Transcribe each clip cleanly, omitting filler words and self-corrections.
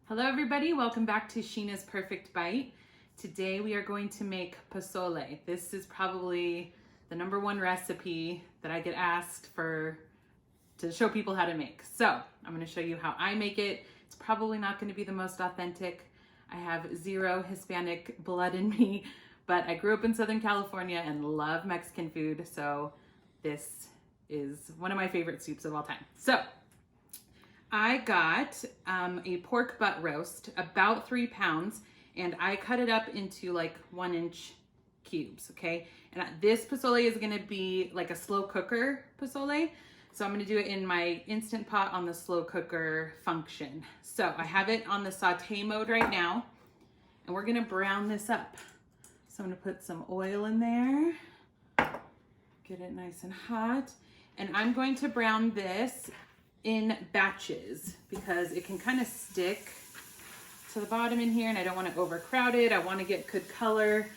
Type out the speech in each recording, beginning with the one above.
Hello everybody, welcome back to Sheena's Perfect Bite. Today we are going to make pozole. This is probably the #1 recipe that I get asked for to show people how to make. So I'm going to show you how I make it. It's probably not going to be the most authentic. I have zero Hispanic blood in me, but I grew up in Southern California and love Mexican food, so this is one of my favorite soups of all time. So I got a pork butt roast, about 3 pounds, and I cut it up into like 1-inch cubes, okay? And this pozole is gonna be like a slow cooker pozole. So I'm gonna do it in my Instant Pot on the slow cooker function. So I have it on the saute mode right now, and we're gonna brown this up. So I'm gonna put some oil in there, get it nice and hot, and I'm going to brown this in batches because it can kind of stick to the bottom in here and I don't want to overcrowd it. I want to get good color.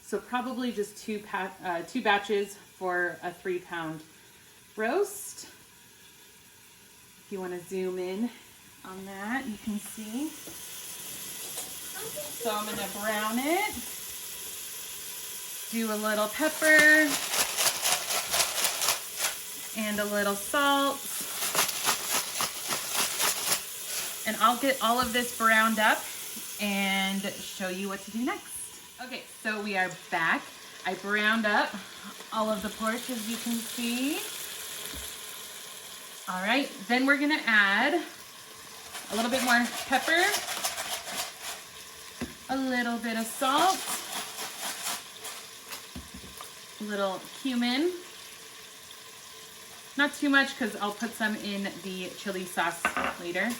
So probably just two batches for a 3-pound roast. If you want to zoom in on that, you can see. So I'm going to brown it. Do a little pepper and a little salt. And I'll get all of this browned up and show you what to do next. Okay, so we are back. I browned up all of the pork, as you can see. All right, then we're gonna add a little bit more pepper, a little bit of salt, a little cumin. Not too much because I'll put some in the chili sauce later.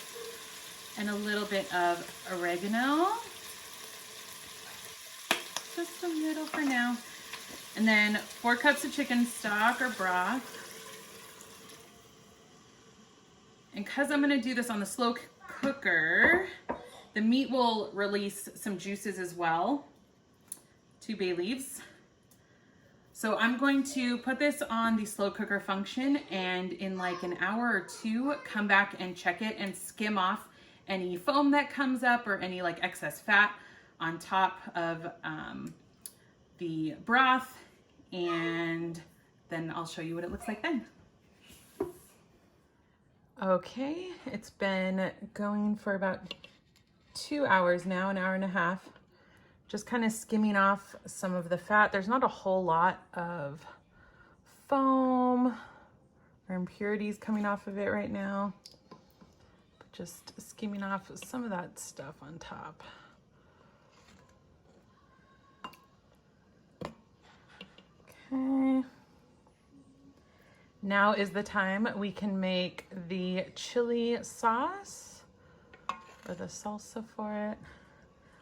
And a little bit of oregano. Just a little for now. And then 4 cups of chicken stock or broth. And because I'm gonna do this on the slow cooker, the meat will release some juices as well. 2 bay leaves. So I'm going to put this on the slow cooker function, and in like an hour or 2, come back and check it and skim off any foam that comes up or any like excess fat on top of the broth, and then I'll show you what it looks like then. Okay, it's been going for about 2 hours now, an hour and a half. Just kind of skimming off some of the fat. There's not a whole lot of foam or impurities coming off of it right now. Just skimming off some of that stuff on top. Okay. Now is the time we can make the chili sauce or the salsa for it.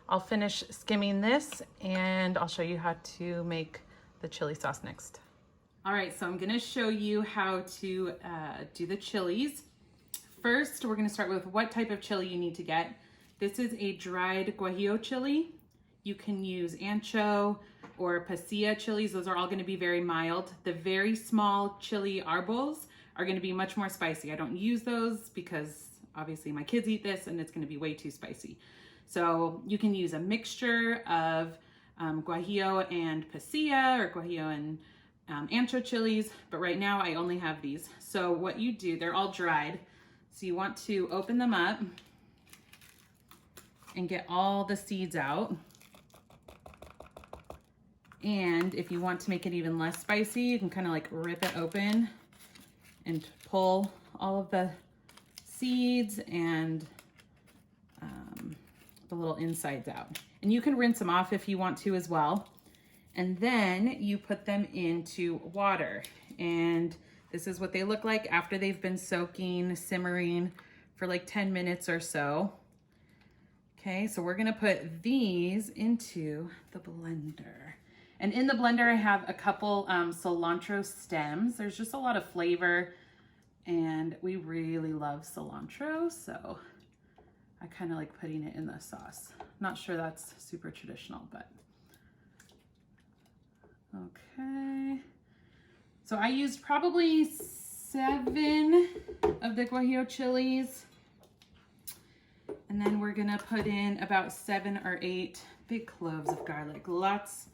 I'll finish skimming this and I'll show you how to make the chili sauce next. All right, so I'm gonna show you how to do the chilies. First, we're gonna start with what type of chili you need to get. This is a dried guajillo chili. You can use ancho or pasilla chilies. Those are all gonna be very mild. The very small chili arbos are gonna be much more spicy. I don't use those because obviously my kids eat this and it's gonna be way too spicy. So you can use a mixture of guajillo and pasilla or guajillo and ancho chilies, but right now I only have these. So what you do, they're all dried. So you want to open them up and get all the seeds out. And if you want to make it even less spicy, you can kind of like rip it open and pull all of the seeds and the little insides out. And you can rinse them off if you want to as well. And then you put them into water. And this is what they look like after they've been soaking, simmering for like 10 minutes or so. Okay, so we're gonna put these into the blender. And in the blender, I have a couple cilantro stems. There's just a lot of flavor and we really love cilantro, so I kind of like putting it in the sauce. Not sure that's super traditional, but okay. So I used probably 7 of the guajillo chilies. And then we're gonna put in about 7 or 8 big cloves of garlic. Lots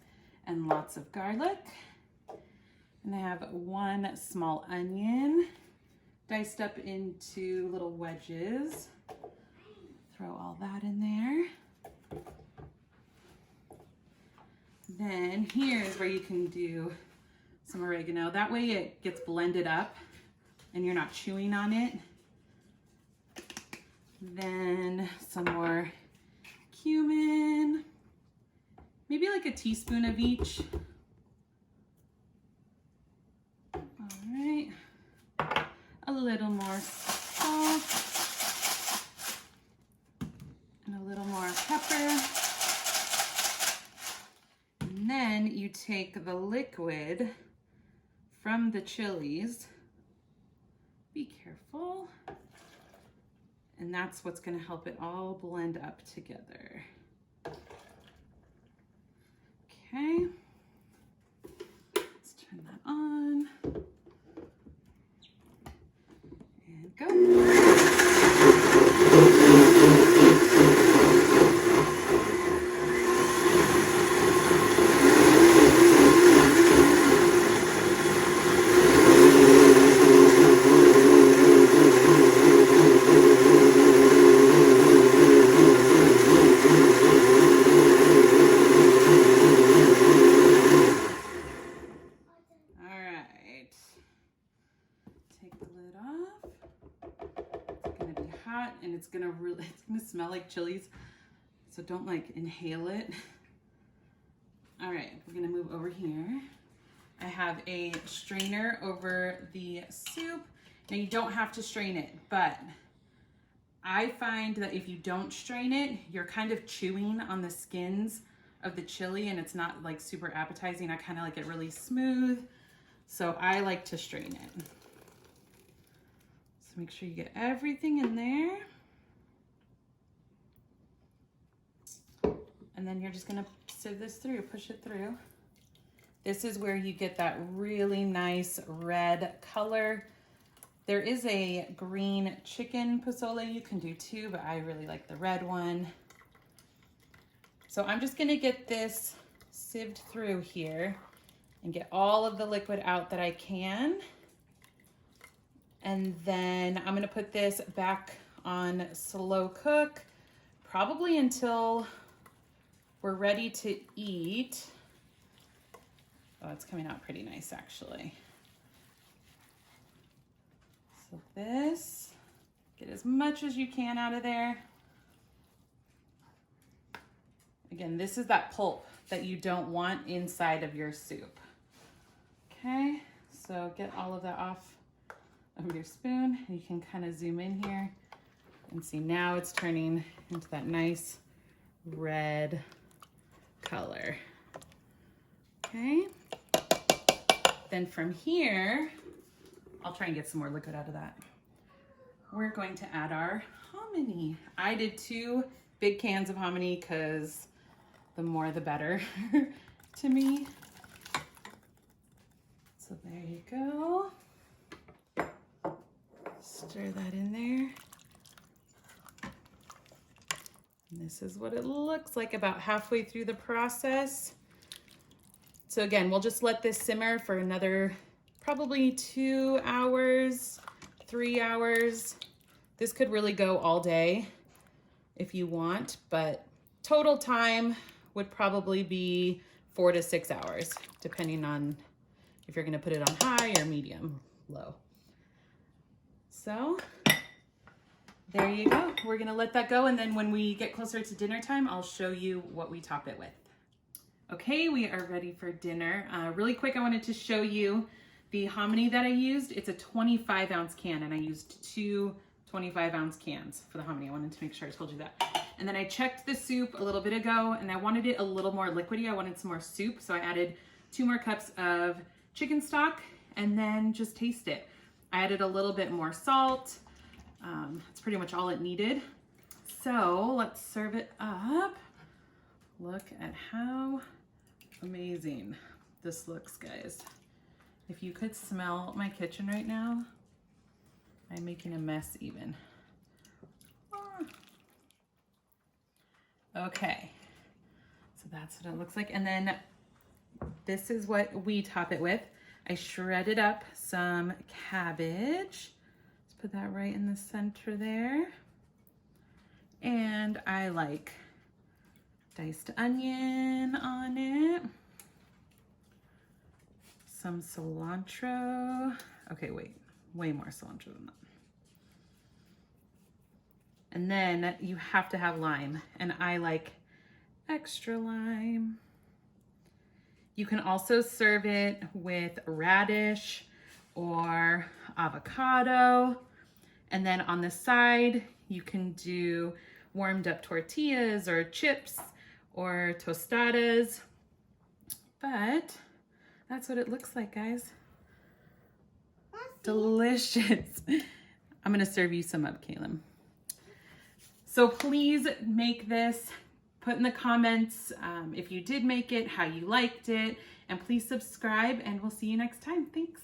and lots of garlic. And I have 1 small onion diced up into little wedges. Throw all that in there. Then here's where you can do some oregano. That way it gets blended up and you're not chewing on it. Then some more cumin, maybe like a teaspoon of each. All right, a little more salt and a little more pepper. And then you take the liquid from the chilies. Be careful. And that's what's going to help it all blend up together. Okay. Let's turn that on. And go. And it's gonna smell like chilies, so don't like inhale it. All right, we're gonna move over here. I have a strainer over the soup. Now you don't have to strain it, but I find that if you don't strain it, you're kind of chewing on the skins of the chili and it's not like super appetizing. I kind of like it really smooth, so I like to strain it. So make sure you get everything in there. And then you're just gonna sieve this through, push it through. This is where you get that really nice red color. There is a green chicken pozole you can do too, but I really like the red one. So I'm just gonna get this sieved through here and get all of the liquid out that I can. And then I'm gonna put this back on slow cook, probably until we're ready to eat. Oh, it's coming out pretty nice actually. So this, get as much as you can out of there. Again, this is that pulp that you don't want inside of your soup. Okay, so get all of that off of your spoon. You can kind of zoom in here and see now it's turning into that nice red color. Okay, then from here, I'll try and get some more liquid out of that. We're going to add our hominy. I did 2 big cans of hominy because the more the better to me. So there you go. Stir that in there. And this is what it looks like about halfway through the process. So again, we'll just let this simmer for another probably 2 hours, 3 hours. This could really go all day if you want, but total time would probably be 4 to 6 hours, depending on if you're gonna put it on high or medium, low. So there you go. We're gonna let that go, and then when we get closer to dinner time, I'll show you what we top it with. Okay, we are ready for dinner. Really quick, I wanted to show you the hominy that I used. It's a 25-ounce can, and I used 2 25-ounce cans for the hominy. I wanted to make sure I told you that. And then I checked the soup a little bit ago, and I wanted it a little more liquidy. I wanted some more soup, so I added 2 more cups of chicken stock, and then just taste it. I added a little bit more salt. That's pretty much all it needed. So let's serve it up. Look at how amazing this looks, guys. If you could smell my kitchen right now, I'm making a mess even. Okay, so that's what it looks like. And then this is what we top it with. I shredded up some cabbage. Let's put that right in the center there. And I like diced onion on it. Some cilantro. Okay, wait, way more cilantro than that. And then you have to have lime, and I like extra lime. You can also serve it with radish or avocado. And then on the side, you can do warmed up tortillas or chips or tostadas. But that's what it looks like, guys. Delicious. I'm gonna serve you some up, Caleb. So please make this. Put in the comments if you did make it, how you liked it, and please subscribe, and we'll see you next time. Thanks.